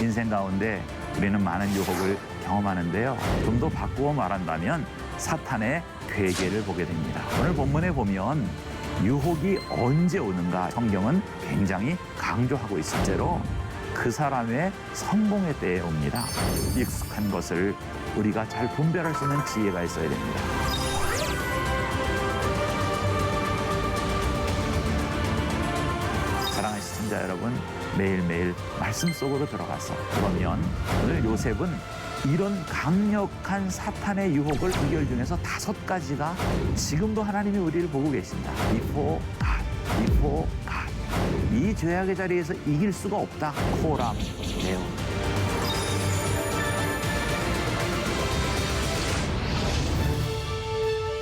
인생 가운데 우리는 많은 유혹을 경험하는데요. 좀 더 바꾸어 말한다면 사탄의 괴계를 보게 됩니다. 오늘 본문에 보면 유혹이 언제 오는가 성경은 굉장히 강조하고 있을 때로 그 사람의 성공의 때에 옵니다. 익숙한 것을 우리가 잘 분별할 수 있는 지혜가 있어야 됩니다. 사랑하는 시청자 여러분, 매일매일 말씀 속으로 들어가서 그러면 오늘 요셉은 이런 강력한 사탄의 유혹을 이결 중에서 5가지가 지금도 하나님이 우리를 보고 계신다. Before God, before God. 이 죄악의 자리에서 이길 수가 없다. 코람, 네오.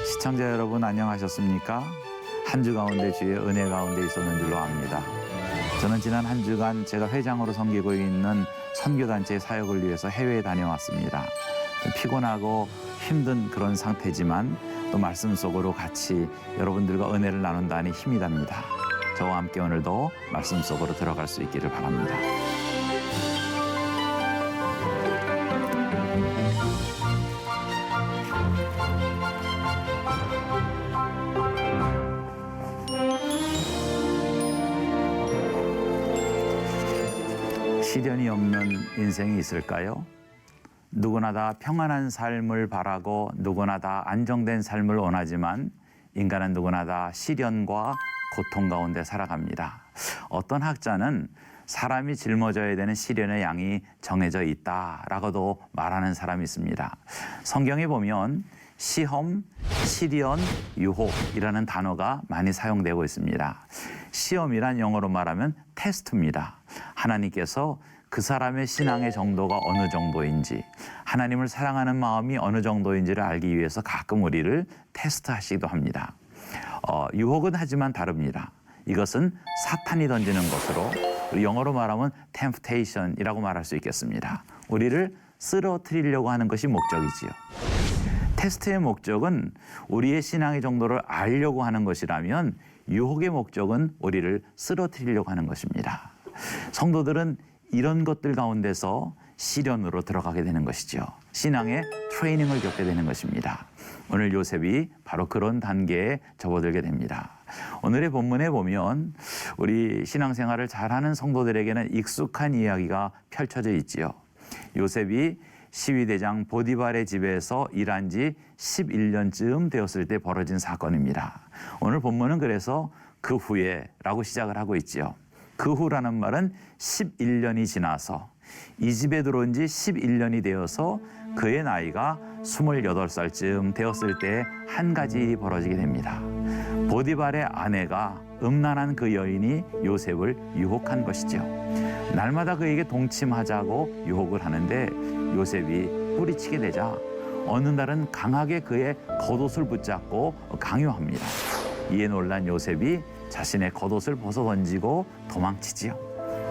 시청자 여러분 안녕하셨습니까? 한 주 가운데 주의 은혜 가운데 있었는 줄로 압니다. 저는 지난 한 주간 제가 회장으로 섬기고 있는 선교단체 사역을 위해서 해외에 다녀왔습니다. 피곤하고 힘든 그런 상태지만 또 말씀 속으로 같이 여러분들과 은혜를 나눈다니 힘이 납니다. 저와 함께 오늘도 말씀 속으로 들어갈 수 있기를 바랍니다. 시련이 없는 인생이 있을까요? 누구나 다 평안한 삶을 바라고 누구나 다 안정된 삶을 원하지만 인간은 누구나 다 시련과 고통 가운데 살아갑니다. 어떤 학자는 사람이 짊어져야 되는 시련의 양이 정해져 있다라고도 말하는 사람이 있습니다. 성경에 보면 시험, 시련, 유혹이라는 단어가 많이 사용되고 있습니다. 시험이란 영어로 말하면 테스트입니다. 하나님께서 그 사람의 신앙의 정도가 어느 정도인지, 하나님을 사랑하는 마음이 어느 정도인지를 알기 위해서 가끔 우리를 테스트하시기도 합니다. 유혹은 하지만 다릅니다. 이것은 사탄이 던지는 것으로 우리 영어로 말하면 temptation이라고 말할 수 있겠습니다. 우리를 쓰러뜨리려고 하는 것이 목적이지요. 테스트의 목적은 우리의 신앙의 정도를 알려고 하는 것이라면 유혹의 목적은 우리를 쓰러뜨리려고 하는 것입니다. 성도들은 이런 것들 가운데서 시련으로 들어가게 되는 것이죠. 신앙의 트레이닝을 겪게 되는 것입니다. 오늘 요셉이 바로 그런 단계에 접어들게 됩니다. 오늘의 본문에 보면 우리 신앙생활을 잘하는 성도들에게는 익숙한 이야기가 펼쳐져 있지요. 요셉이 시위대장 보디발의 집에서 일한 지 11년쯤 되었을 때 벌어진 사건입니다. 오늘 본문은 그래서 그 후에라고 시작을 하고 있지요. 그 후라는 말은 11년이 지나서 이 집에 들어온 지 11년이 되어서 그의 나이가 28살쯤 되었을 때 한 가지 일이 벌어지게 됩니다. 보디발의 아내가 음란한 그 여인이 요셉을 유혹한 것이죠. 날마다 그에게 동침하자고 유혹을 하는데 요셉이 뿌리치게 되자 어느 날은 강하게 그의 겉옷을 붙잡고 강요합니다. 이에 놀란 요셉이 자신의 겉옷을 벗어 던지고 도망치지요.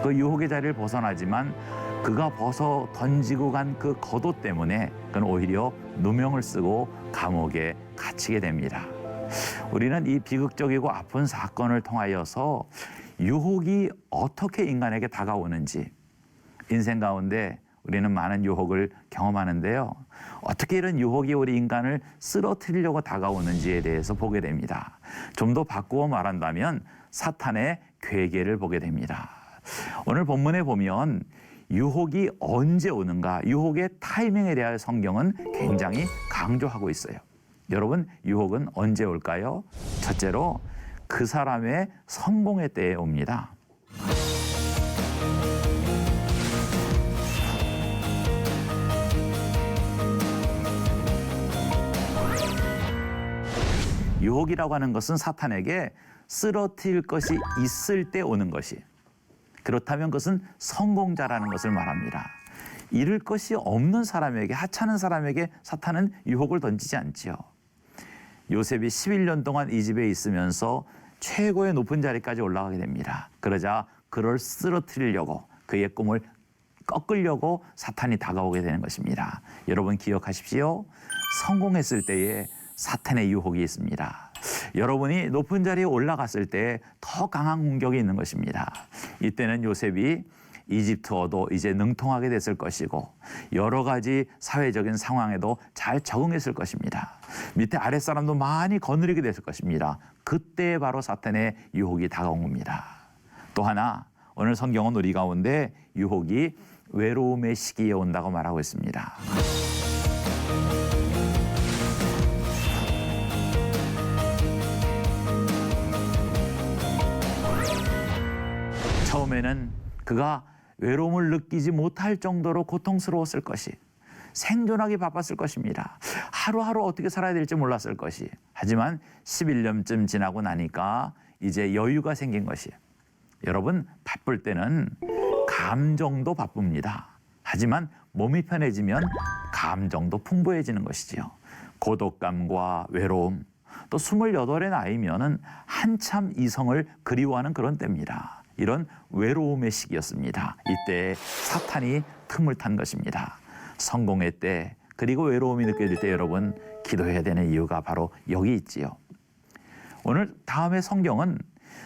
그 유혹의 자리를 벗어나지만 그가 벗어 던지고 간 그 겉옷 때문에 그는 오히려 누명을 쓰고 감옥에 갇히게 됩니다. 우리는 이 비극적이고 아픈 사건을 통하여서 유혹이 어떻게 인간에게 다가오는지, 인생 가운데 우리는 많은 유혹을 경험하는데요. 어떻게 이런 유혹이 우리 인간을 쓰러뜨리려고 다가오는지에 대해서 보게 됩니다. 좀 더 바꾸어 말한다면 사탄의 괴계를 보게 됩니다. 오늘 본문에 보면 유혹이 언제 오는가, 유혹의 타이밍에 대하여 성경은 굉장히 강조하고 있어요. 여러분, 유혹은 언제 올까요? 첫째로 그 사람의 성공의 때에 옵니다. 유혹이라고 하는 것은 사탄에게 쓰러뜨릴 것이 있을 때 오는 것이, 그렇다면 그것은 성공자라는 것을 말합니다. 잃을 것이 없는 사람에게, 하찮은 사람에게 사탄은 유혹을 던지지 않지요. 요셉이 11년 동안 이 집에 있으면서 최고의 높은 자리까지 올라가게 됩니다. 그러자 그를 쓰러뜨리려고, 그의 꿈을 꺾으려고 사탄이 다가오게 되는 것입니다. 여러분 기억하십시오. 성공했을 때에 사탄의 유혹이 있습니다. 여러분이 높은 자리에 올라갔을 때 더 강한 공격이 있는 것입니다. 이때는 요셉이 이집트어도 이제 능통하게 됐을 것이고 여러 가지 사회적인 상황에도 잘 적응했을 것입니다. 밑에 아랫사람도 많이 거느리게 됐을 것입니다. 그때 바로 사탄의 유혹이 다가온 겁니다. 또 하나 오늘 성경은 우리 가운데 유혹이 외로움의 시기에 온다고 말하고 있습니다. 처음에는 그가 외로움을 느끼지 못할 정도로 고통스러웠을 것이, 생존하기 바빴을 것입니다. 하루하루 어떻게 살아야 될지 몰랐을 것이. 하지만 11년쯤 지나고 나니까 이제 여유가 생긴 것이. 여러분, 바쁠 때는 감정도 바쁩니다. 하지만 몸이 편해지면 감정도 풍부해지는 것이지요. 고독감과 외로움, 또 28의 나이면은 한참 이성을 그리워하는 그런 때입니다. 이런 외로움의 시기였습니다. 이때 사탄이 틈을 탄 것입니다. 성공의 때, 그리고 외로움이 느껴질 때 여러분 기도해야 되는 이유가 바로 여기 있지요. 오늘 다음에 성경은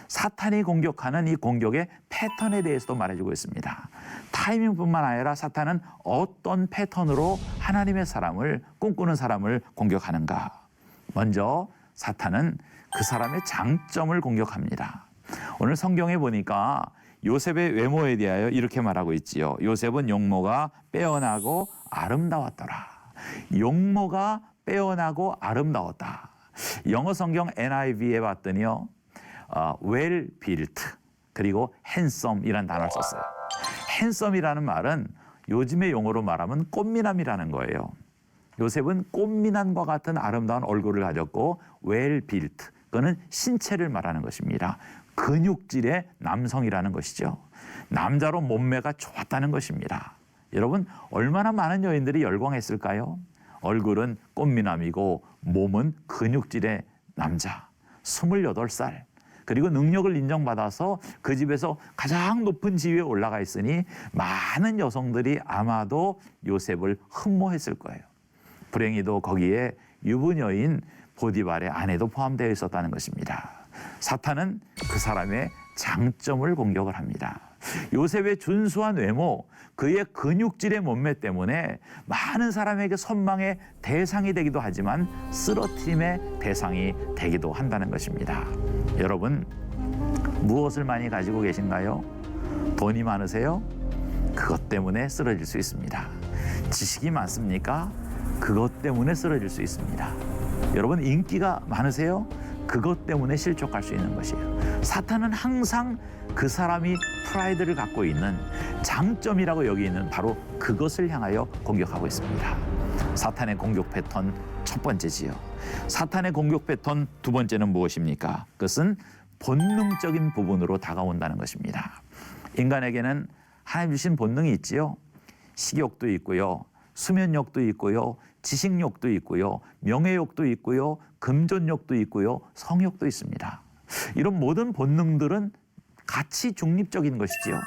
사탄이 공격하는 이 공격의 패턴에 대해서도 말해주고 있습니다. 타이밍뿐만 아니라 사탄은 어떤 패턴으로 하나님의 사람을, 꿈꾸는 사람을 공격하는가. 먼저 사탄은 그 사람의 장점을 공격합니다. 오늘 성경에 보니까 요셉의 외모에 대하여 이렇게 말하고 있지요. 요셉은 용모가 빼어나고 아름다웠더라. 용모가 빼어나고 아름다웠다. 영어 성경 NIV에 봤더니요, well built 그리고 handsome이라는 단어를 썼어요. handsome이라는 말은 요즘의 용어로 말하면 꽃미남이라는 거예요. 요셉은 꽃미남과 같은 아름다운 얼굴을 가졌고 well built, 그거는 신체를 말하는 것입니다. 근육질의 남성이라는 것이죠. 남자로 몸매가 좋았다는 것입니다. 여러분, 얼마나 많은 여인들이 열광했을까요? 얼굴은 꽃미남이고 몸은 근육질의 남자, 28살. 그리고 능력을 인정받아서 그 집에서 가장 높은 지위에 올라가 있으니 많은 여성들이 아마도 요셉을 흠모했을 거예요. 불행히도 거기에 유부녀인 보디발의 아내도 포함되어 있었다는 것입니다. 사탄은 그 사람의 장점을 공격을 합니다. 요셉의 준수한 외모, 그의 근육질의 몸매 때문에 많은 사람에게 선망의 대상이 되기도 하지만 쓰러트림의 대상이 되기도 한다는 것입니다. 여러분, 무엇을 많이 가지고 계신가요? 돈이 많으세요? 그것 때문에 쓰러질 수 있습니다. 지식이 많습니까? 그것 때문에 쓰러질 수 있습니다. 여러분, 인기가 많으세요? 그것 때문에 실족할 수 있는 것이에요. 사탄은 항상 그 사람이 프라이드를 갖고 있는, 장점이라고 여기는 바로 그것을 향하여 공격하고 있습니다. 사탄의 공격 패턴 첫 번째지요. 사탄의 공격 패턴 두 번째는 무엇입니까? 그것은 본능적인 부분으로 다가온다는 것입니다. 인간에게는 하나님 주신 본능이 있지요. 식욕도 있고요, 수면욕도 있고요, 지식욕도 있고요, 명예욕도 있고요, 금전욕도 있고요, 성욕도 있습니다. 이런 모든 본능들은 같이 중립적인 것이지요.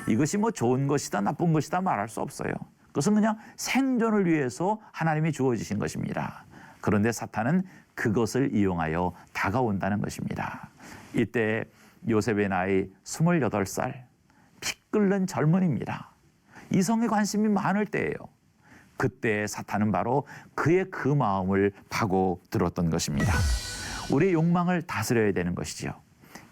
이것이 뭐 좋은 것이다 나쁜 것이다 말할 수 없어요. 그것은 그냥 생존을 위해서 하나님이 주어주신 것입니다. 그런데 사탄은 그것을 이용하여 다가온다는 것입니다. 이때 요셉의 나이 28살, 피 끓는 젊은입니다. 이성에 관심이 많을 때예요. 그때 사탄은 바로 그의 그 마음을 파고들었던 것입니다. 우리의 욕망을 다스려야 되는 것이지요.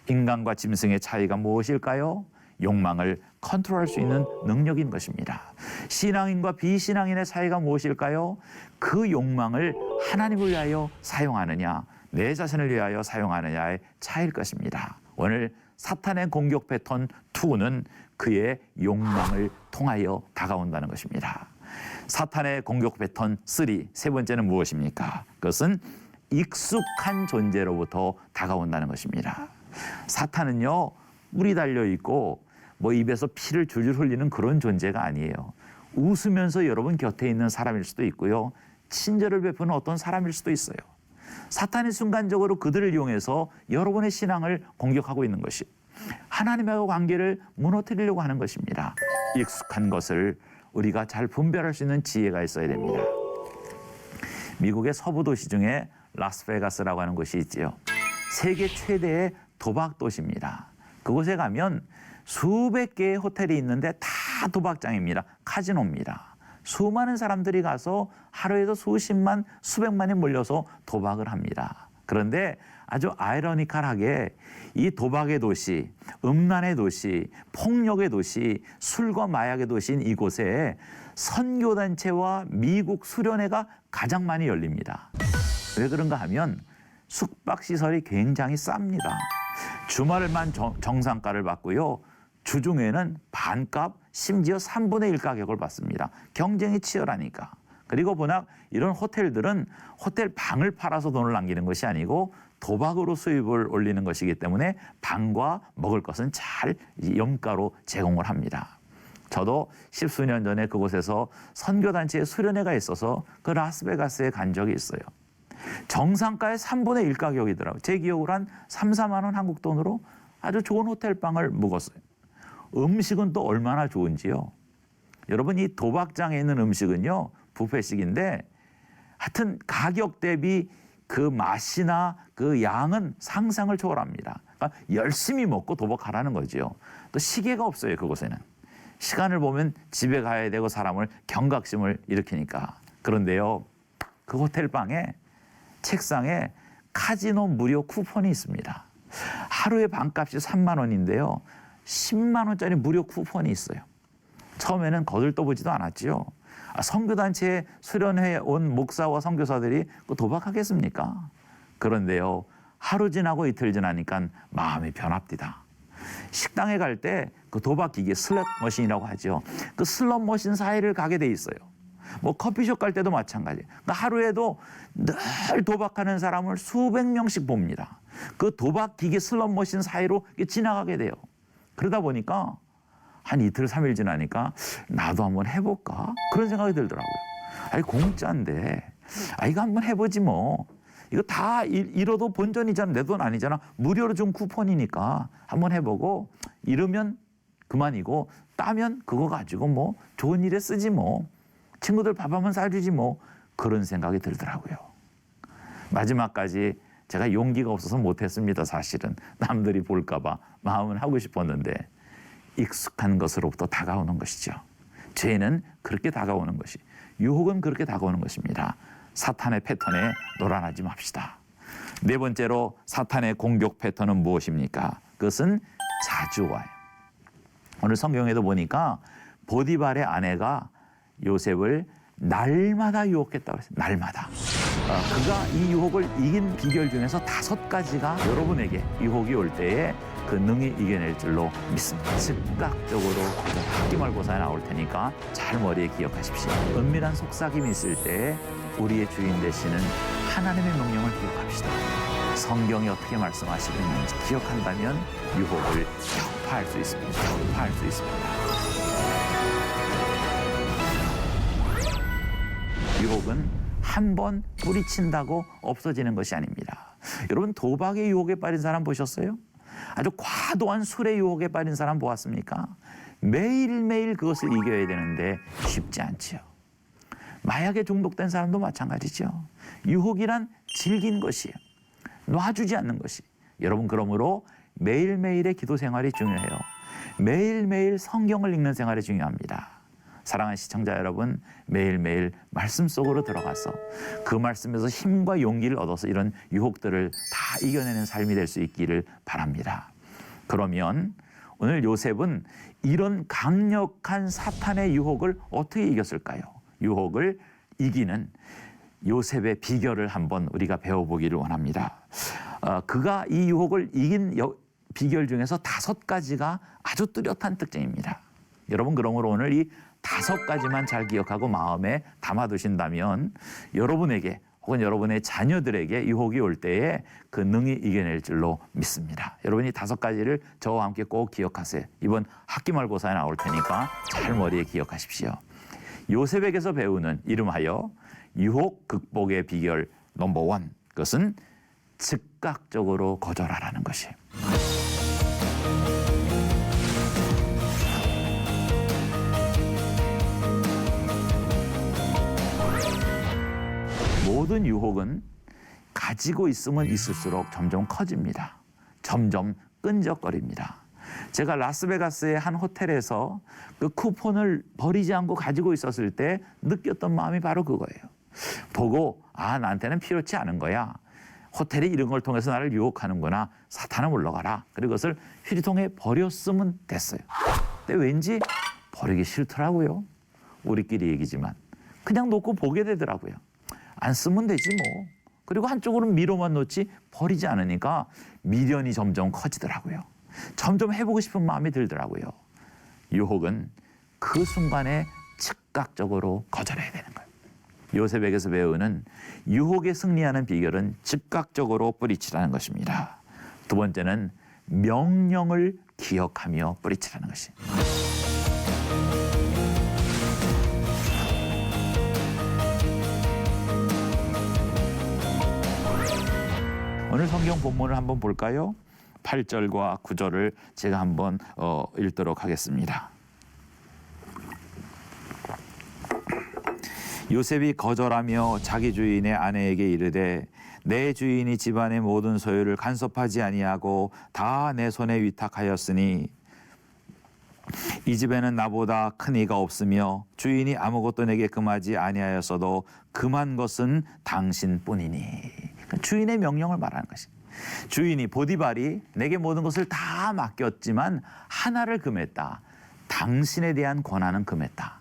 인간과 짐승의 차이가 무엇일까요? 욕망을 컨트롤할 수 있는 능력인 것입니다. 신앙인과 비신앙인의 차이가 무엇일까요? 그 욕망을 하나님을 위하여 사용하느냐, 내 자신을 위하여 사용하느냐의 차이일 것입니다. 오늘 사탄의 공격 패턴 2는 그의 욕망을 통하여 다가온다는 것입니다. 사탄의 공격 패턴 3, 세 번째는 무엇입니까? 그것은 익숙한 존재로부터 다가온다는 것입니다. 사탄은요, 뿔이 달려있고 뭐 입에서 피를 줄줄 흘리는 그런 존재가 아니에요. 웃으면서 여러분 곁에 있는 사람일 수도 있고요, 친절을 베푸는 어떤 사람일 수도 있어요. 사탄이 순간적으로 그들을 이용해서 여러분의 신앙을 공격하고 있는 것이, 하나님과의 관계를 무너뜨리려고 하는 것입니다. 익숙한 것을 우리가 잘 분별할 수 있는 지혜가 있어야 됩니다. 미국의 서부 도시 중에 라스베가스라고 하는 곳이 있지요. 세계 최대의 도박 도시입니다. 그곳에 가면 수백 개의 호텔이 있는데 다 도박장입니다. 카지노입니다. 수많은 사람들이 가서 하루에도 수십만, 수백만이 몰려서 도박을 합니다. 그런데 아주 아이러니컬하게 이 도박의 도시, 음란의 도시, 폭력의 도시, 술과 마약의 도시인 이곳에 선교단체와 미국 수련회가 가장 많이 열립니다. 왜 그런가 하면 숙박시설이 굉장히 쌉니다. 주말만 정상가를 받고요. 주중에는 반값, 심지어 3분의 1 가격을 받습니다. 경쟁이 치열하니까. 그리고 워낙 이런 호텔들은 호텔 방을 팔아서 돈을 남기는 것이 아니고 도박으로 수입을 올리는 것이기 때문에 방과 먹을 것은 잘 염가로 제공을 합니다. 저도 십수년 전에 그곳에서 선교단체의 수련회가 있어서 그 라스베가스에 간 적이 있어요. 정상가의 3분의 1 가격이더라고요. 제 기억으로 한 3, 4만 원 한국 돈으로 아주 좋은 호텔방을 묵었어요. 음식은 또 얼마나 좋은지요. 여러분, 이 도박장에 있는 음식은요, 뷔페식인데 하여튼 가격 대비 그 맛이나 그 양은 상상을 초월합니다. 그러니까 열심히 먹고 도박하라는 거죠. 또 시계가 없어요, 그곳에는. 시간을 보면 집에 가야 되고 사람을 경각심을 일으키니까. 그런데요, 그 호텔방에 책상에 카지노 무료 쿠폰이 있습니다. 하루에 방값이 3만 원인데요. 10만 원짜리 무료 쿠폰이 있어요. 처음에는 거들떠보지도 않았지요. 선교단체에 수련회에 온 목사와 선교사들이 도박하겠습니까? 그런데요, 하루 지나고 이틀 지나니까 마음이 변합니다. 식당에 갈 때 그 도박기계 슬롯 머신이라고 하죠. 그 슬롯 머신 사이를 가게 돼 있어요. 뭐 커피숍 갈 때도 마찬가지. 그러니까 하루에도 늘 도박하는 사람을 수백 명씩 봅니다. 그 도박기계 슬롯 머신 사이로 지나가게 돼요. 그러다 보니까 한 이틀, 3일 지나니까 나도 한번 해볼까? 그런 생각이 들더라고요. 아니, 공짜인데. 이거 한번 해보지 뭐. 이거 다 잃어도 본전이잖아. 내 돈 아니잖아. 무료로 준 쿠폰이니까 한번 해보고 잃으면 그만이고 따면 그거 가지고 뭐 좋은 일에 쓰지 뭐. 친구들 밥 한번 사주지 뭐. 그런 생각이 들더라고요. 마지막까지 제가 용기가 없어서 못했습니다. 사실은. 남들이 볼까 봐 마음은 하고 싶었는데 익숙한 것으로부터 다가오는 것이죠. 죄는 그렇게 다가오는 것이, 유혹은 그렇게 다가오는 것입니다. 사탄의 패턴에 놀아나지 맙시다. 네 번째로 사탄의 공격 패턴은 무엇입니까? 그것은 자주 와요. 오늘 성경에도 보니까 보디발의 아내가 요셉을 날마다 유혹했다고 했어요. 날마다. 그가 이 유혹을 이긴 비결 중에서 5가지가 여러분에게 유혹이 올 때에 그 능히 이겨낼 줄로 믿습니다. 즉각적으로 학기말고사에 나올 테니까 잘 머리에 기억하십시오. 은밀한 속삭임이 있을 때 우리의 주인 되시는 하나님의 명령을 기억합시다. 성경이 어떻게 말씀하시고 있는지 기억한다면 유혹을 격파할 수 있습니다. 격파할 수 있습니다. 유혹은 한 번 뿌리친다고 없어지는 것이 아닙니다. 여러분, 도박의 유혹에 빠진 사람 보셨어요? 아주 과도한 술의 유혹에 빠진 사람 보았습니까? 매일매일 그것을 이겨야 되는데 쉽지 않지요. 마약에 중독된 사람도 마찬가지죠. 유혹이란 즐긴 것이에요. 놔주지 않는 것이. 여러분, 그러므로 매일매일의 기도 생활이 중요해요. 매일매일 성경을 읽는 생활이 중요합니다. 사랑하는 시청자 여러분, 매일매일 말씀 속으로 들어가서 그 말씀에서 힘과 용기를 얻어서 이런 유혹들을 다 이겨내는 삶이 될 수 있기를 바랍니다. 그러면 오늘 요셉은 이런 강력한 사탄의 유혹을 어떻게 이겼을까요? 유혹을 이기는 요셉의 비결을 한번 우리가 배워보기를 원합니다. 그가 이 유혹을 이긴 비결 중에서 5가지가 아주 뚜렷한 특징입니다. 여러분, 그러므로 오늘 이 5가지만 잘 기억하고 마음에 담아두신다면 여러분에게 혹은 여러분의 자녀들에게 유혹이 올 때에 그 능히 이겨낼 줄로 믿습니다. 여러분이 5가지를 저와 함께 꼭 기억하세요. 이번 학기말고사에 나올 테니까 잘 머리에 기억하십시오. 요셉에게서 배우는 이름하여 유혹 극복의 비결 넘버 1, 그것은 즉각적으로 거절하라는 것이에요. 모든 유혹은 가지고 있으면 있을수록 점점 커집니다. 점점 끈적거립니다. 제가 라스베가스의 한 호텔에서 그 쿠폰을 버리지 않고 가지고 있었을 때 느꼈던 마음이 바로 그거예요. 보고 나한테는 필요치 않은 거야. 호텔이 이런 걸 통해서 나를 유혹하는구나. 사탄아 물러가라. 그리고 그것을 휴지통에 버렸으면 됐어요. 근데 왠지 버리기 싫더라고요. 우리끼리 얘기지만. 그냥 놓고 보게 되더라고요. 안 쓰면 되지 뭐. 그리고 한쪽으로는 미로만 놓지 버리지 않으니까 미련이 점점 커지더라고요. 점점 해보고 싶은 마음이 들더라고요. 유혹은 그 순간에 즉각적으로 거절해야 되는 거예요. 요셉에게서 배우는 유혹에 승리하는 비결은 즉각적으로 뿌리치라는 것입니다. 두 번째는 명령을 기억하며 뿌리치라는 것이. 오늘 성경 본문을 한번 볼까요? 8절과 9절을 제가 한번 읽도록 하겠습니다. 요셉이 거절하며 자기 주인의 아내에게 이르되 내 주인이 집안의 모든 소유를 간섭하지 아니하고 다 내 손에 위탁하였으니 이 집에는 나보다 큰 이가 없으며 주인이 아무것도 내게 금하지 아니하였어도 금한 것은 당신뿐이니. 주인의 명령을 말하는 것입니다. 주인이 보디발이 내게 모든 것을 다 맡겼지만 하나를 금했다. 당신에 대한 권한은 금했다.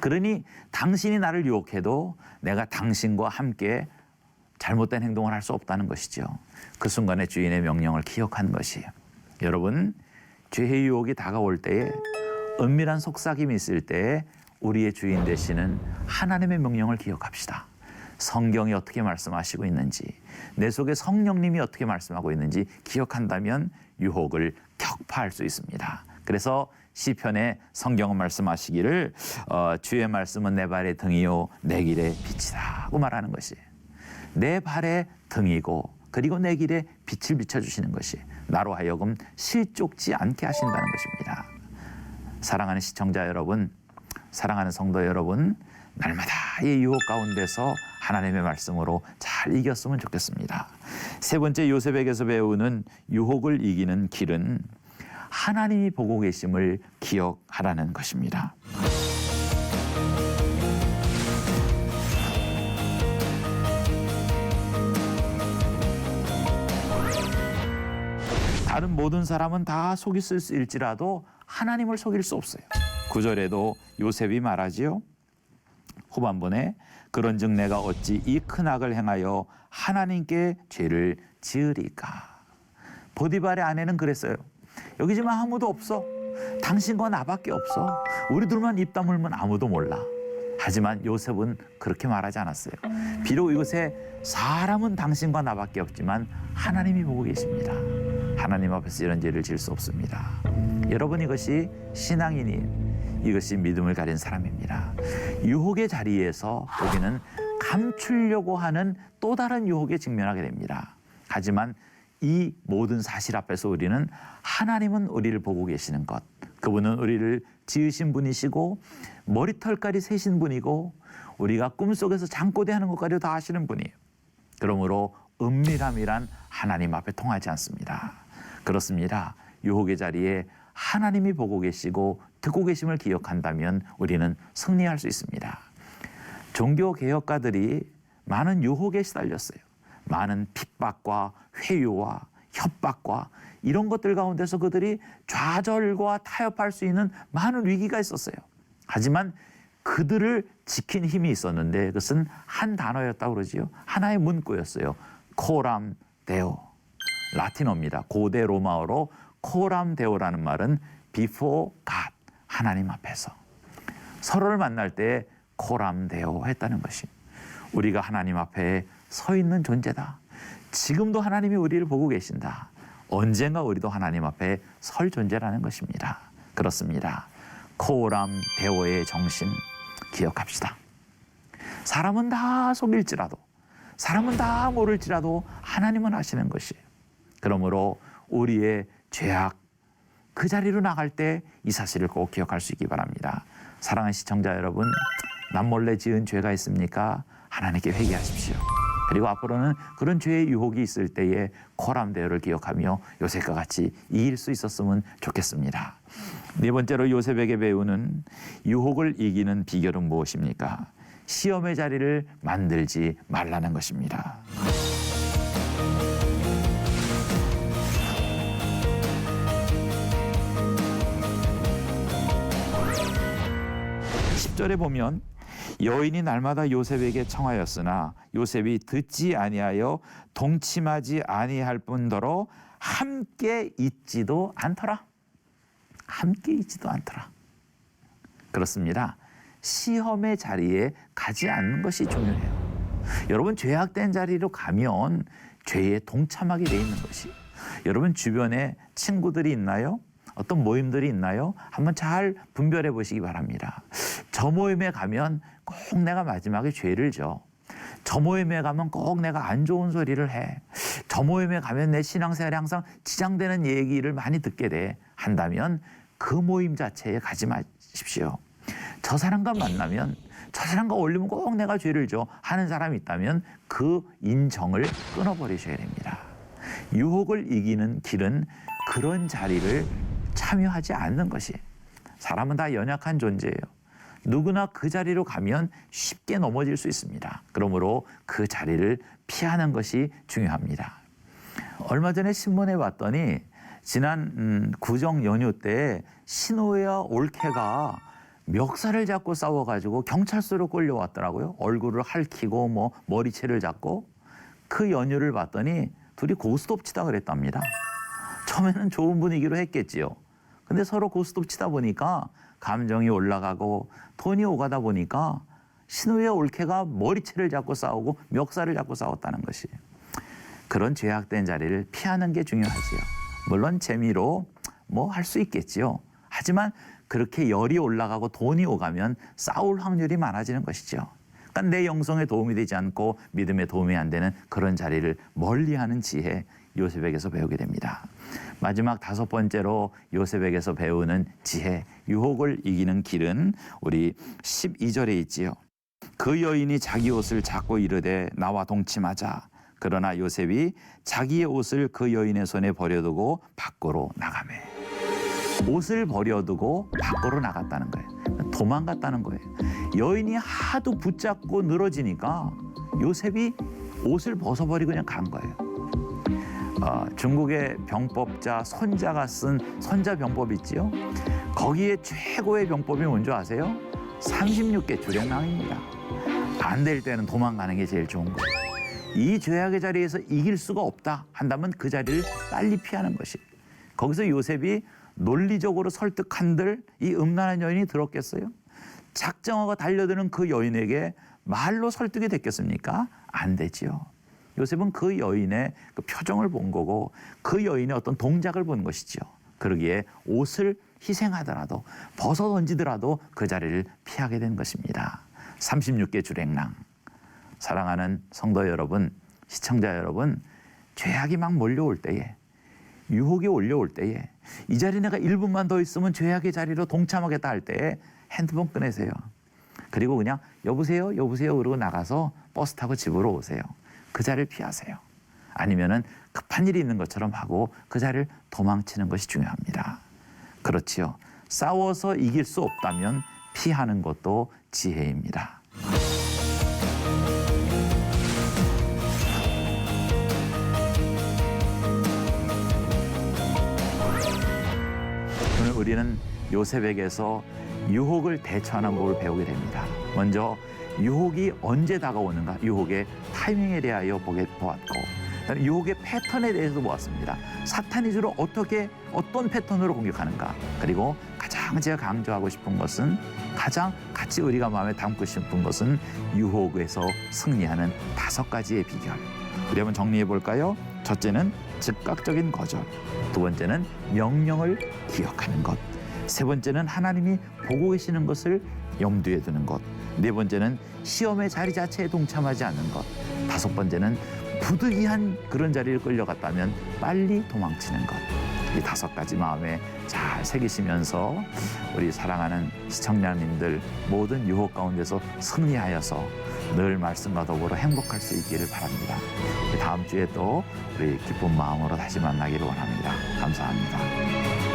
그러니 당신이 나를 유혹해도 내가 당신과 함께 잘못된 행동을 할 수 없다는 것이죠. 그 순간에 주인의 명령을 기억한 것이에요. 여러분, 죄의 유혹이 다가올 때에 은밀한 속삭임이 있을 때에 우리의 주인 되시는 하나님의 명령을 기억합시다. 성경이 어떻게 말씀하시고 있는지, 내 속에 성령님이 어떻게 말씀하고 있는지 기억한다면 유혹을 격파할 수 있습니다. 그래서 시편에 성경은 말씀하시기를 주의 말씀은 내 발의 등이요 내 길의 빛이라고 말하는 것이, 내 발의 등이고 그리고 내 길에 빛을 비춰주시는 것이 나로 하여금 실족지 않게 하신다는 것입니다. 사랑하는 시청자 여러분, 사랑하는 성도 여러분, 날마다 이 유혹 가운데서 하나님의 말씀으로 잘 이겼으면 좋겠습니다. 세 번째, 요셉에게서 배우는 유혹을 이기는 길은 하나님이 보고 계심을 기억하라는 것입니다. 다른 모든 사람은 다 속일지라도 하나님을 속일 수 없어요. 9절에도 요셉이 말하지요. 후반부에 그런즉 내가 어찌 이 큰 악을 행하여 하나님께 죄를 지으리까. 보디발의 아내는 그랬어요. 여기 지금 아무도 없어. 당신과 나밖에 없어. 우리 둘만 입 다물면 아무도 몰라. 하지만 요셉은 그렇게 말하지 않았어요. 비록 이곳에 사람은 당신과 나밖에 없지만 하나님이 보고 계십니다. 하나님 앞에서 이런 죄를 지을 수 없습니다. 여러분, 이것이 신앙인이, 이것이 믿음을 가진 사람입니다. 유혹의 자리에서 우리는 감추려고 하는 또 다른 유혹에 직면하게 됩니다. 하지만 이 모든 사실 앞에서 우리는 하나님은 우리를 보고 계시는 것, 그분은 우리를 지으신 분이시고 머리털까지 세신 분이고 우리가 꿈속에서 잠꼬대하는 것까지 다 아시는 분이에요. 그러므로 은밀함이란 하나님 앞에 통하지 않습니다. 그렇습니다. 유혹의 자리에 하나님이 보고 계시고 듣고 계심을 기억한다면 우리는 승리할 수 있습니다. 종교개혁가들이 많은 유혹에 시달렸어요. 많은 핍박과 회유와 협박과 이런 것들 가운데서 그들이 좌절과 타협할 수 있는 많은 위기가 있었어요. 하지만 그들을 지킨 힘이 있었는데 그것은 한 단어였다고 그러지요. 하나의 문구였어요. 코람 데오. 라틴어입니다. 고대 로마어로 코람 데오라는 말은 before God, 하나님 앞에서. 서로를 만날 때 코람 데오 했다는 것이 우리가 하나님 앞에 서 있는 존재다. 지금도 하나님이 우리를 보고 계신다. 언젠가 우리도 하나님 앞에 설 존재라는 것입니다. 그렇습니다. 코람 데오의 정신 기억합시다. 사람은 다 속일지라도, 사람은 다 모를지라도 하나님은 아시는 것이에요. 그러므로 우리의 죄악, 그 자리로 나갈 때 이 사실을 꼭 기억할 수 있기 바랍니다. 사랑하는 시청자 여러분, 남몰래 지은 죄가 있습니까? 하나님께 회개하십시오. 그리고 앞으로는 그런 죄의 유혹이 있을 때에 코람데오를 기억하며 요셉과 같이 이길 수 있었으면 좋겠습니다. 네 번째로 요셉에게 배우는 유혹을 이기는 비결은 무엇입니까? 시험의 자리를 만들지 말라는 것입니다. 10절에 보면 여인이 날마다 요셉에게 청하였으나 요셉이 듣지 아니하여 동침하지 아니할 뿐더러 함께 있지도 않더라. 함께 있지도 않더라. 그렇습니다. 시험의 자리에 가지 않는 것이 중요해요. 여러분, 죄악된 자리로 가면 죄에 동참하게 돼 있는 것이. 여러분 주변에 친구들이 있나요? 어떤 모임들이 있나요? 한번 잘 분별해 보시기 바랍니다. 저 모임에 가면 꼭 내가 마지막에 죄를 져. 저 모임에 가면 꼭 내가 안 좋은 소리를 해. 저 모임에 가면 내 신앙생활에 항상 지장되는 얘기를 많이 듣게 돼. 한다면 그 모임 자체에 가지 마십시오. 저 사람과 만나면, 저 사람과 어울리면 꼭 내가 죄를 져 하는 사람이 있다면 그 인정을 끊어버리셔야 됩니다. 유혹을 이기는 길은 그런 자리를 참여하지 않는 것이. 사람은 다 연약한 존재예요. 누구나 그 자리로 가면 쉽게 넘어질 수 있습니다. 그러므로 그 자리를 피하는 것이 중요합니다. 얼마 전에 신문에 봤더니 지난 구정 연휴 때 신호와 올케가 멱살을 잡고 싸워가지고 경찰서로 끌려왔더라고요. 얼굴을 핥히고 뭐 머리채를 잡고. 그 연휴를 봤더니 둘이 고스톱 치다 그랬답니다. 처음에는 좋은 분위기로 했겠지요. 근데 서로 고스톱 치다 보니까 감정이 올라가고 톤이 오가다 보니까 신우의 올케가 머리채를 잡고 싸우고 멱살을 잡고 싸웠다는 것이. 그런 죄악된 자리를 피하는 게 중요하지요. 물론 재미로 뭐 할 수 있겠지요. 하지만 그렇게 열이 올라가고 돈이 오가면 싸울 확률이 많아지는 것이죠. 그러니까 내 영성에 도움이 되지 않고 믿음에 도움이 안 되는 그런 자리를 멀리하는 지혜, 요셉에게서 배우게 됩니다. 마지막 5번째로 요셉에게서 배우는 지혜, 유혹을 이기는 길은 우리 12절에 있지요. 그 여인이 자기 옷을 잡고 이르되 나와 동침하자. 그러나 요셉이 자기의 옷을 그 여인의 손에 버려두고 밖으로 나가매. 옷을 버려두고 밖으로 나갔다는 거예요. 도망갔다는 거예요. 여인이 하도 붙잡고 늘어지니까 요셉이 옷을 벗어버리고 그냥 간 거예요. 중국의 병법자 손자가 쓴 손자병법 있지요. 거기에 최고의 병법이 뭔지 아세요? 36개 주랭랑입니다. 안 될 때는 도망가는 게 제일 좋은 거예요. 이 죄악의 자리에서 이길 수가 없다 한다면 그 자리를 빨리 피하는 것이. 거기서 요셉이 논리적으로 설득한들 이 음란한 여인이 들었겠어요? 작정하고 달려드는 그 여인에게 말로 설득이 됐겠습니까? 안 되지요. 요셉은 그 여인의 그 표정을 본 거고 그 여인의 어떤 동작을 본 것이죠. 그러기에 옷을 희생하더라도 벗어 던지더라도 그 자리를 피하게 된 것입니다. 36개 주랭랑. 사랑하는 성도 여러분, 시청자 여러분, 죄악이 막 몰려올 때에, 유혹이 올려올 때에 이 자리에 내가 1분만 더 있으면 죄악의 자리로 동참하겠다 할 때에 핸드폰 꺼내세요. 그리고 그냥 여보세요? 여보세요? 그러고 나가서 버스 타고 집으로 오세요. 그 자리를 피하세요. 아니면은 급한 일이 있는 것처럼 하고 그 자리를 도망치는 것이 중요합니다. 그렇지요. 싸워서 이길 수 없다면 피하는 것도 지혜입니다. 오늘 우리는 요셉에게서 유혹을 대처하는 법을 배우게 됩니다. 먼저 유혹이 언제 다가오는가, 유혹의 타이밍에 대하여 보았고, 유혹의 패턴에 대해서도 보았습니다. 사탄이 주로 어떤 패턴으로 공격하는가, 그리고 가장 제가 강조하고 싶은 것은, 가장 같이 우리가 마음에 담고 싶은 것은 유혹에서 승리하는 5가지의 비결. 우리 한번 정리해 볼까요? 첫째는 즉각적인 거절, 두 번째는 명령을 기억하는 것, 세 번째는 하나님이 보고 계시는 것을 염두에 두는 것, 네 번째는 시험의 자리 자체에 동참하지 않는 것, 다섯 번째는 부득이한 그런 자리를 끌려갔다면 빨리 도망치는 것. 이 5가지 마음에 잘 새기시면서 우리 사랑하는 시청자님들 모든 유혹 가운데서 승리하여서 늘 말씀과 더불어 행복할 수 있기를 바랍니다. 다음 주에 또 우리 기쁜 마음으로 다시 만나기를 원합니다. 감사합니다.